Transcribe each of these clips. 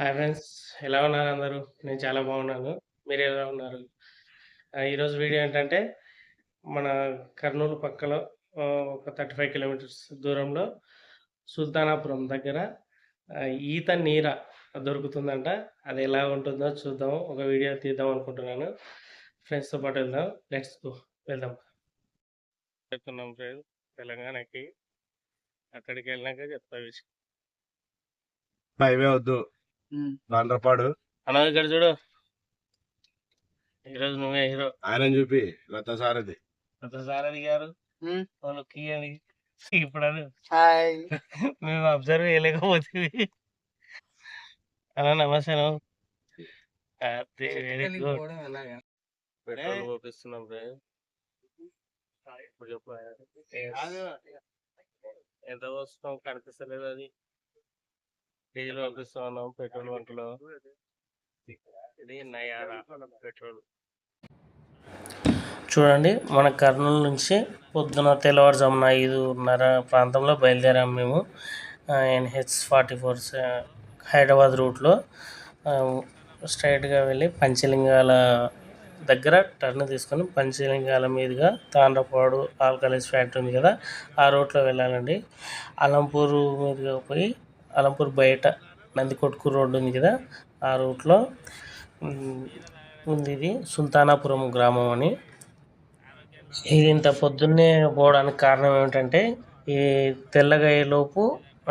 Hi friends. ఎలా ఉన్నారు అందరూ? నేను చాలా బాగున్నాను. మీరెలా ఉన్నారు? ఈరోజు వీడియో ఏంటంటే, మన కర్నూలు పక్కలో ఒక 35 కిలోమీటర్స్ దూరంలో సుల్తానాపురం దగ్గర ఈత నీర దొరుకుతుందంట. అది ఎలా ఉంటుందో చూద్దాం. ఒక వీడియో తీద్దాం అనుకుంటున్నాను. ఫ్రెండ్స్‌తో పాటు వెళ్దాం. లెట్స్ గో వెళ్దాం. వెళ్తున్నాం ఫ్రెండ్స్ తెలంగాణకి. అక్కడికి వెళ్ళినాక చెప్తా విషయం. హైవే వద్దు దండ్రపాడు అన్న ఇక్కడ చూడు. ఈరోజు నువ్వే హీరో. ఆయన చూపి రథ సారథి సారథి గారు వాళ్ళు కీయని ఇప్పుడు హాయ్ మేము అబ్జర్వ్ చేయలేకపోతుంది. అలా నమస్తే వెరీ గుడ్. పెట్రోల్ పోపిస్తున్నాం ఇప్పుడు చెప్పు. ఎంత వస్తున్నాం కనిపిస్తలేదు. అది డీజిల్ పంపిస్తా ఉన్నాం పెట్రోల్ బంక్లో. ఇది నయారా పెట్రోల్. చూడండి, మన కర్నూలు నుంచి పొద్దున తెల్లవారుజామున 5:30 ప్రాంతంలో బయలుదేరాము మేము. NH-44 హైదరాబాద్ రూట్లో స్ట్రైట్గా వెళ్ళి పంచలింగాల దగ్గర టర్న్ తీసుకొని పంచలింగాల మీదుగా తాండ్రపాడు ఆల్కలీస్ ఫ్యాక్టరీ ఉంది కదా, ఆ రూట్లో వెళ్ళాలండి. అలంపూర్ మీదుగా పోయి అలంపూర్ బయట నందికొట్కూరు రోడ్డు ఉంది కదా, ఆ రూట్లో ఉంది ఇది సుల్తానాపురం గ్రామం అని. ఇది ఇంత పొద్దున్నే పోవడానికి కారణం ఏమిటంటే, ఈ తెల్లగయ్యేలోపు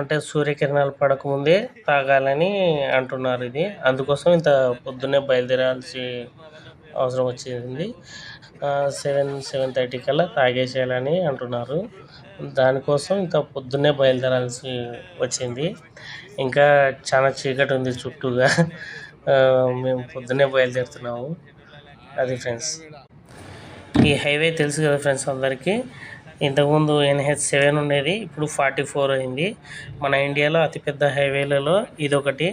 అంటే సూర్యకిరణాలు పడకముందే తాగాలని అంటున్నారు. ఇది అందుకోసం ఇంత పొద్దున్నే బయలుదేరాల్సి అవసరం వచ్చింది. 7:30 కల్లా తాగేసేయాలని అంటున్నారు. దానికోసం ఇంత పొద్దున్నే బయలుదేరాల్సి వచ్చింది. ఇంకా చాలా చీకటి ఉంది చుట్టూగా. మేము పొద్దున్నే బయలుదేరుతున్నాము. అది ఫ్రెండ్స్. ఈ హైవే తెలుసు కదా ఫ్రెండ్స్ అందరికీ. ఇంతకుముందు NH-7 ఉండేది, ఇప్పుడు 44 అయింది. మన ఇండియాలో అతిపెద్ద హైవేలలో ఇదొకటి.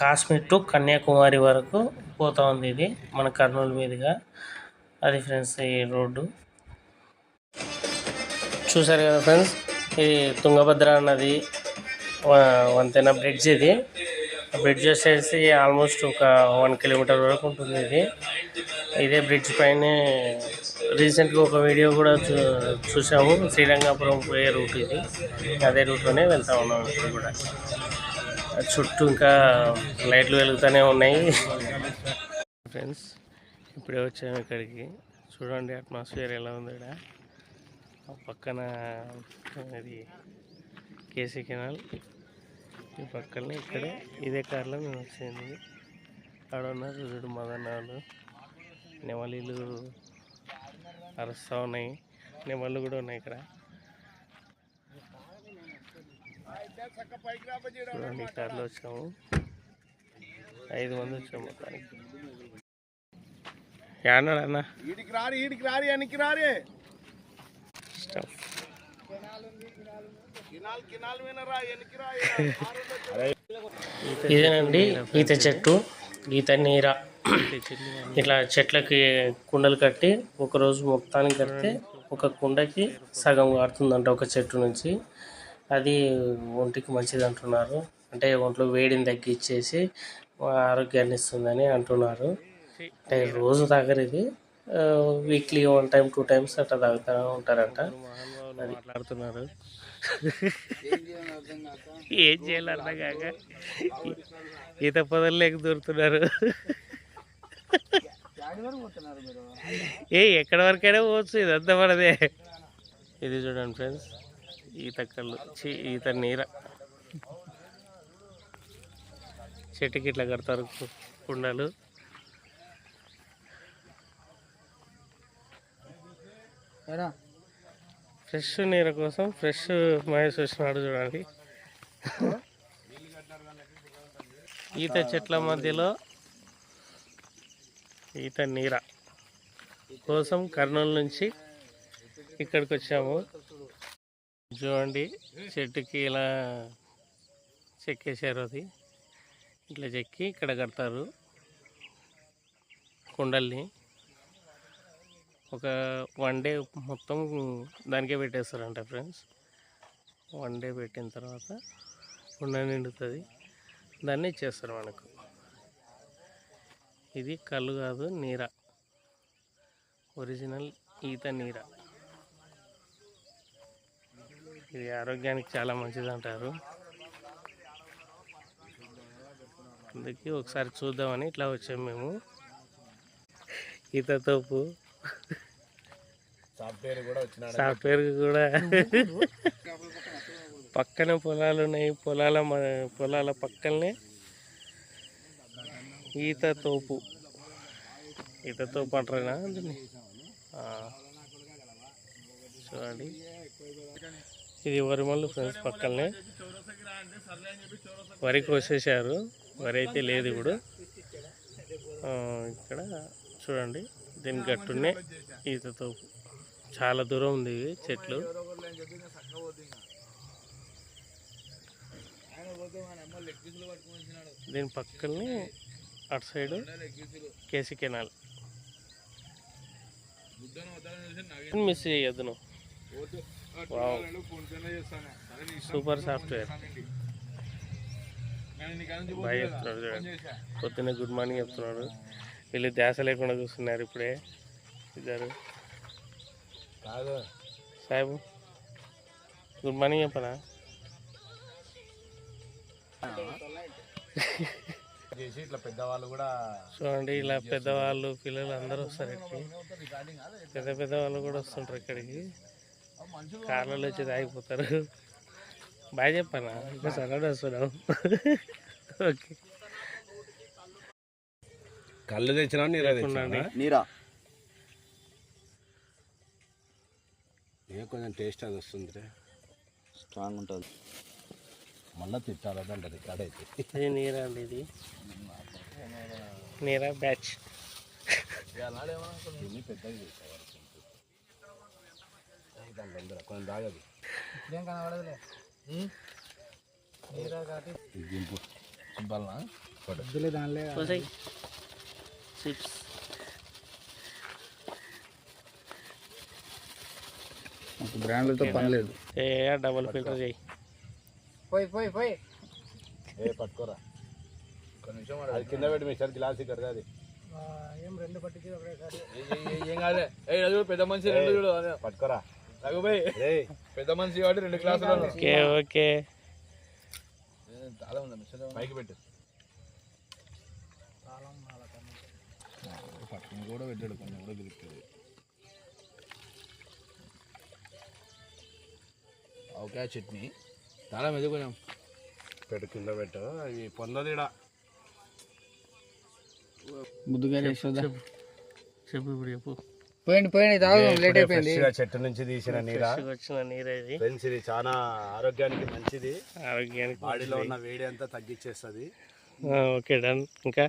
కాశ్మీర్ టు కన్యాకుమారి వరకు పోతా ఉంది ఇది మన కర్నూలు మీదుగా. అది ఫ్రెండ్స్ ఈ రోడ్డు. చూసారు కదా ఫ్రెండ్స్, ఇది తుంగభద్ర నది వంతెన బ్రిడ్జ్. ఇది బ్రిడ్జ్ వచ్చేసి ఆల్మోస్ట్ ఒక 1 కిలోమీటర్ వరకు ఉంటుంది. ఇదే బ్రిడ్జ్ పైనే రీసెంట్గా ఒక వీడియో కూడా చూసాము. శ్రీరంగపురం పోయే రూట్ ఇది. అదే రూట్లోనే వెళ్తా ఉన్నాం ఇప్పుడు కూడా. చుట్టూ ఇంకా లైట్లు వెలుగుతూనే ఉన్నాయి. ఫ్రెండ్స్, ఇప్పుడే వచ్చాము ఇక్కడికి. చూడండి అట్మాస్ఫియర్ ఎలా ఉంది ఇక్కడ. పక్కన ఇది కేసీ కెనాల్, ఈ పక్కనే ఇక్కడే ఇదే కార్లో మేము వచ్చింది. ఆడ ఉన్నారు చూడు మదనాలు, నెమలీలు అరుస్తూ ఉన్నాయి. నెమళ్ళు కూడా ఉన్నాయి ఇక్కడ. చూడండి కార్లో వచ్చాము, 5 మంది వచ్చాము మొత్తానికి. ఏమన్నాడు అన్న? స్టఫ్ ఇదేనండి ఈత చెట్టు, ఈత నీర. ఇట్లా చెట్లకి కుండలు కట్టి ఒకరోజు మొత్తానికి కడితే ఒక కుండకి సగం కారుతుందంట ఒక చెట్టు నుంచి. అది ఒంటికి మంచిది అంటున్నారు. అంటే ఒంట్లో వేడిని తగ్గించేసి ఆరోగ్యాన్ని ఇస్తుందని అంటున్నారు. అంటే రోజు తాగరు ఇది, వీక్లీ 1 టైం 2 టైమ్స్ అట్లా తాగుతూ ఉంటారంట. అది మాట్లాడుతున్నారు. ఏం చేయాలి అర్థం కాక ఈత పొదల్లోకి దూరుతున్నారు. ఎక్కడ వరకైనా పోవచ్చు, ఇదంతా పడదే. ఇది చూడండి ఫ్రెండ్స్, ఈత కళ్ళు, ఈత నీర. చెట్టుకి ఇట్లా కడతారు కుండలు. ఫ్రెష్ నీర కోసం ఫ్రెష్ మహేష్ వచ్చినాడు చూడండి. ఈత చెట్ల మధ్యలో ఈత నీర కోసం కర్నూలు నుంచి ఇక్కడికి వచ్చాము. చూడండి చెట్టుకి ఇలా చెక్కేసారు. అది ఇట్లా చెక్కి ఇక్కడ కడతారు కుండల్ని. ఒక 1 డే మొత్తం దానికే పెట్టేస్తారంట ఫ్రెండ్స్. 1 డే పెట్టిన తర్వాత కుండ నిండుతుంది. దాన్ని ఇచ్చేస్తారు మనకు. ఇది కళ్ళు కాదు, నీర, ఒరిజినల్ ఈత నీర. ఇది ఆరోగ్యానికి చాలా మంచిది అంటారు. అందుకే ఒకసారి చూద్దామని ఇట్లా వచ్చాము మేము. ఈత తోపు సాఫ్ట్వేర్ కూడా పక్కన పొలాలు ఉన్నాయి. పొలాల పక్కనే ఈత తోపు అంటారా దీన్ని? చూడండి, ఇది వరి మల్లు ఫ్రెండ్స్. పక్కనే వరి కోసేసారు, వరి అయితే లేదు ఇప్పుడు. ఇక్కడ చూడండి, దీని గట్టునే ఈత తోపు. చాలా దూరం ఉంది ఇవి చెట్లు. దీని పక్కనే అటు సైడ్ కేసీ కెనాల్. మిస్ చేయొద్దు నువ్వు. Wow, super software. బాయ్ చెప్తున్నాడు చూడండి, పొద్దున్నే గుడ్ మార్నింగ్ చెప్తున్నాడు. వీళ్ళు ధ్యాస లేకుండా చూస్తున్నారు ఇప్పుడే ఇద్దరు. సాహెబు గుడ్ మార్నింగ్ చెప్పనా? పెద్దవాళ్ళు కూడా చూడండి, ఇలా పెద్దవాళ్ళు పిల్లలు అందరూ వస్తారు ఇక్కడికి. పెద్దవాళ్ళు కూడా వస్తుంటారు ఇక్కడికి. కార్లలో వచ్చి తాగిపోతారు. బాయ్ చెప్పనా? ఇంకా సగడు వస్తున్నావు. ఓకే, కళ్ళు తెచ్చినా నీరా కొంచెం టేస్ట్ అది వస్తుంది, స్ట్రాంగ్ ఉంటుంది. మళ్ళీ తిట్టాలంటే రికార్డ్ అయితే ఇది నీరా అండి, ఇది నీరా బ్యాచ్. పెద్దగా కొంచెం దాగది చిప్స్. బ్రాండ్లతో పని లేదు. డబుల్ ఫిల్టర్ చేయి. పట్టుకోరా, అది కింద పెట్టి మీ సార్ గ్లాస్ ఇక్కడ అది పెద్ద మనిషి పట్టుకోరా. పెద్ద మనిషి కాబట్టి 2 గ్లాసులు. ఓకే ఓకే, పైకి పెట్టు. పట్టుకుని కూడా పెట్టాడు, కొన్ని కూడా గెలుపుతుంది. ఓకే, చట్నీ చాలా మీద కొంచెం పెట్టు, కింద పెట్టు. అవి పొందదిడా ముద్దుగా చెప్పు ఇప్పుడు చెప్పు. పోయింది తాగుదాం, లేట్ అయిపోయింది. చెట్టు నుంచి తీసిన నీర వచ్చిన నీర ఇది ఫ్రెండ్స్. ఇది చాలా ఆరోగ్యానికి మంచిది, ఆరోగ్యానికి బాడీలో ఉన్న వేడి అంతా తగ్గించేస్తుంది. Okay done. ఇంకా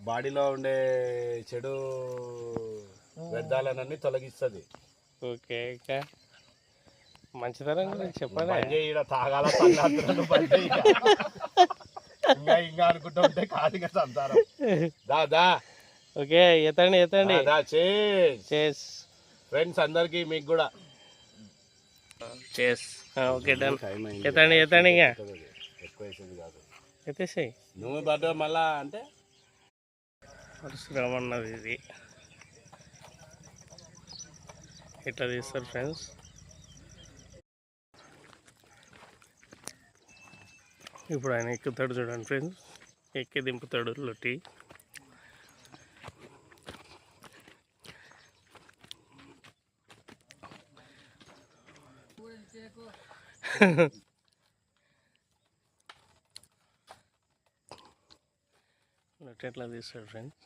బాడీలో ఉండే చెడు వ్యర్థాలన్నీ తొలగిస్తుంది. ఓకే, ఇంకా మంచితనం గురించి చెప్పాలి. తాగాల ఇంకా అనుకుంటూ ఉంటే కాదు సంతారం. దా ఓకే, ఎత్తండి చేస్ ఫ్రెండ్స్, అందరికి మీకు కూడా చేస్. Okay done. ఎత్తండి ఇంకా ఎక్కువ వేసేది కాదు, ఎత్తేసాయి. నువ్వు పడ్డా మళ్ళా అంటే పరశురామన్నది. ఇది ఇట్లా తీస్తారు ఫ్రెండ్స్. ఇప్పుడు ఆయన ఎక్కుతాడు చూడండి ఫ్రెండ్స్, ఎక్కి దింపుతాడు లొట్టి. లొట్టి ఎట్లా తీస్తాడు ఫ్రెండ్స్.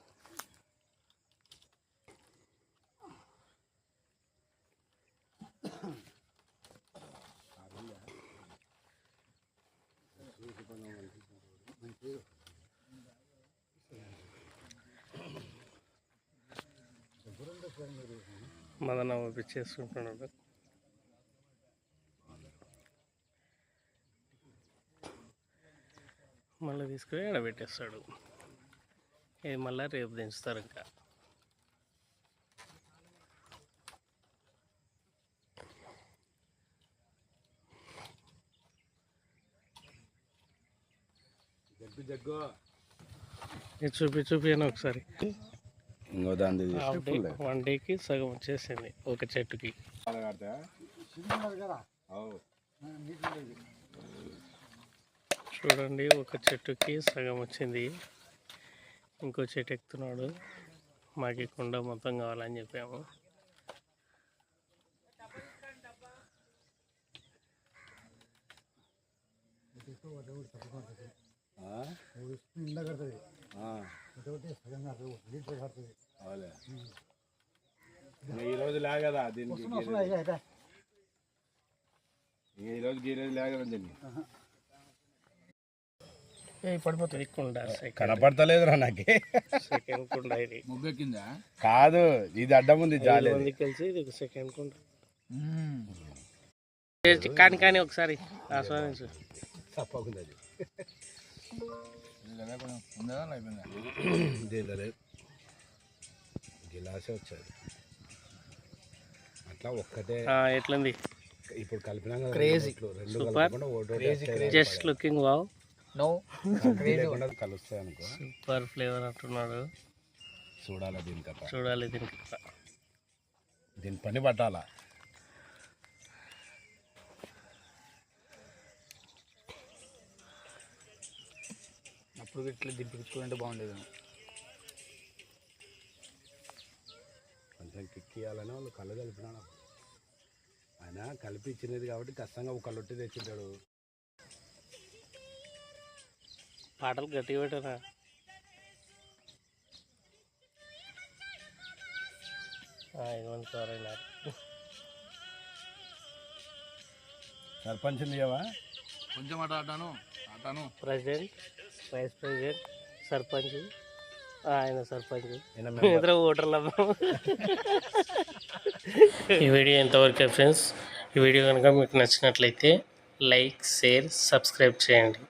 మదన పంపించేసుకుంటున్నాడు. మళ్ళీ తీసుకుని ఎడబెట్టేస్తాడు. ఇది మళ్ళీ రేపు దించుతారు. ఇంకా ఇది చూపియను ఒకసారి. ఇంకో దాన్ని హాఫ్ డే 1 డేకి సగం వచ్చేసింది ఒక చెట్టుకి. చూడండి ఒక చెట్టుకి సగం వచ్చింది. ఇంకో చెట్టు ఎక్కుతున్నాడు. మాకు ఈ కుండ మొత్తం కావాలని చెప్పాము. ఈరోజు లేగదా దీనికి, ఈరోజు గీరోజు లేగదా దీన్ని. పడిపోతుంది కుండ. కనపడతలేదురా నాకే. సెకండ్ కుండ ఇది. ముబ్బెక్కిందా? కాదు, ఇది అడ్డం ఉంది జాలి. కలిసి ఇది సెకండ్ కుండ. కానీ ఒకసారి ఆస్వాదించు. గిలాసే వచ్చాది అట్లా ఒక్కటే. ఎట్లుంది ఇప్పుడు కలిపినా సూపర్. Just looking wow. కలుస్తాయి అనుకో. సూపర్ ఫ్లేవర్ అంటున్నాడు. చూడాలి దీనికి, చూడాలి దీనికి. దీని పని పట్టాలా. అప్పుడు ఇట్లా దింపించుకుంటే బాగుండేది. కొంచెం కిక్కియాలని వాళ్ళు కళ్ళు కలిపినాడు. ఆయన కలిపి ఇచ్చినది కాబట్టి కష్టంగా ఒక కళ్ళొట్టి తెచ్చింటాడు. పాటలు గట్టిగా పెట్టరా. ఇదిగోండి సారైనా. సర్పంచ్ లేవా? కొంచెం ఆటాను ప్రెసిడెంట్, వైస్ ప్రెసిడెంట్, సర్పంచ్. ఆయన సర్పంచ్, ఇద్దరు ఓటర్లు. ఈ వీడియో ఎంతవరకే ఫ్రెండ్స్. ఈ వీడియో కనుక మీకు నచ్చినట్లయితే లైక్, షేర్, సబ్స్క్రైబ్ చేయండి.